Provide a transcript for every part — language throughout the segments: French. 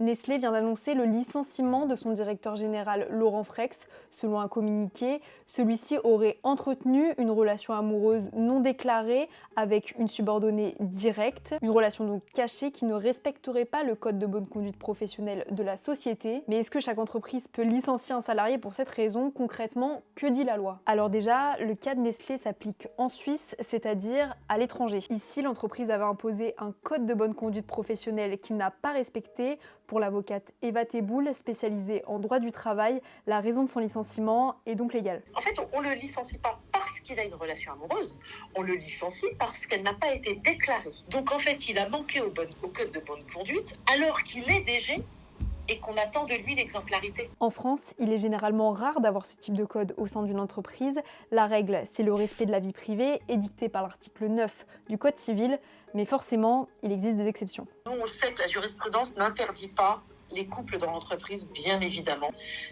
Nestlé vient d'annoncer le licenciement de son directeur général Laurent Frex. Selon un communiqué, celui-ci aurait entretenu une relation amoureuse non déclarée avec une subordonnée directe, une relation donc cachée qui ne respecterait pas le code de bonne conduite professionnelle de la société. Mais est-ce que chaque entreprise peut licencier un salarié pour cette raison? Concrètement, que dit la loi? Alors déjà, le cas de Nestlé s'applique en Suisse, c'est-à-dire à l'étranger. Ici, l'entreprise avait imposé un code de bonne conduite professionnelle qu'il n'a pas respecté. Pour l'avocate Eva Teboul, spécialisée en droit du travail, la raison de son licenciement est donc légale. En fait, on ne le licencie pas parce qu'il a une relation amoureuse, on le licencie parce qu'elle n'a pas été déclarée. Donc en fait, il a manqué au code de bonne conduite alors qu'il est DG et qu'on attend de lui l'exemplarité. En France, il est généralement rare d'avoir ce type de code au sein d'une entreprise. La règle, c'est le respect de la vie privée, édicté par l'article 9 du Code civil, mais forcément, il existe des exceptions. Nous, on sait que la jurisprudence n'interdit pas les couples dans l'entreprise, bien évidemment,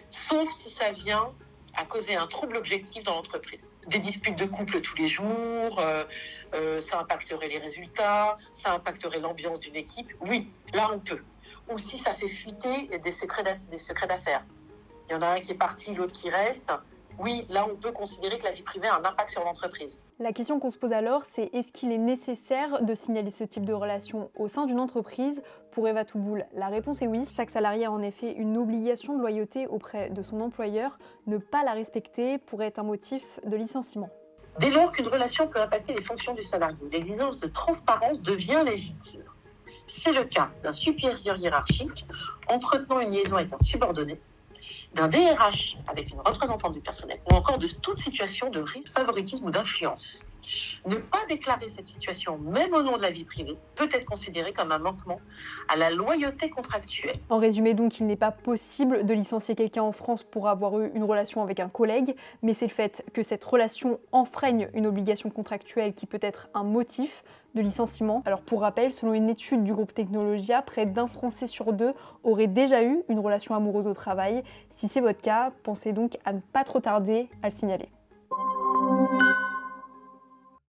sauf si ça vient à causer un trouble objectif dans l'entreprise. Des disputes de couple tous les jours, ça impacterait les résultats, ça impacterait l'ambiance d'une équipe. Oui, là on peut. Ou si ça fait fuiter des secrets d'affaires. Il y en a un qui est parti, l'autre qui reste. Oui, là on peut considérer que la vie privée a un impact sur l'entreprise. La question qu'on se pose alors, c'est est-ce qu'il est nécessaire de signaler ce type de relation au sein d'une entreprise? Pour Eva Teboul, la réponse est oui. Chaque salarié a en effet une obligation de loyauté auprès de son employeur. Ne pas la respecter pourrait être un motif de licenciement. Dès lors qu'une relation peut impacter les fonctions du salarié, l'exigence de transparence devient légitime. C'est le cas d'un supérieur hiérarchique entretenant une liaison avec un subordonné, d'un DRH avec une représentante du personnel, ou encore de toute situation de risque, favoritisme ou d'influence. Ne pas déclarer cette situation, même au nom de la vie privée, peut être considéré comme un manquement à la loyauté contractuelle. En résumé donc, il n'est pas possible de licencier quelqu'un en France pour avoir eu une relation avec un collègue, mais c'est le fait que cette relation enfreigne une obligation contractuelle qui peut être un motif de licenciement. Alors pour rappel, selon une étude du groupe Technologia, près d'un Français sur deux aurait déjà eu une relation amoureuse au travail. Si c'est votre cas, pensez donc à ne pas trop tarder à le signaler.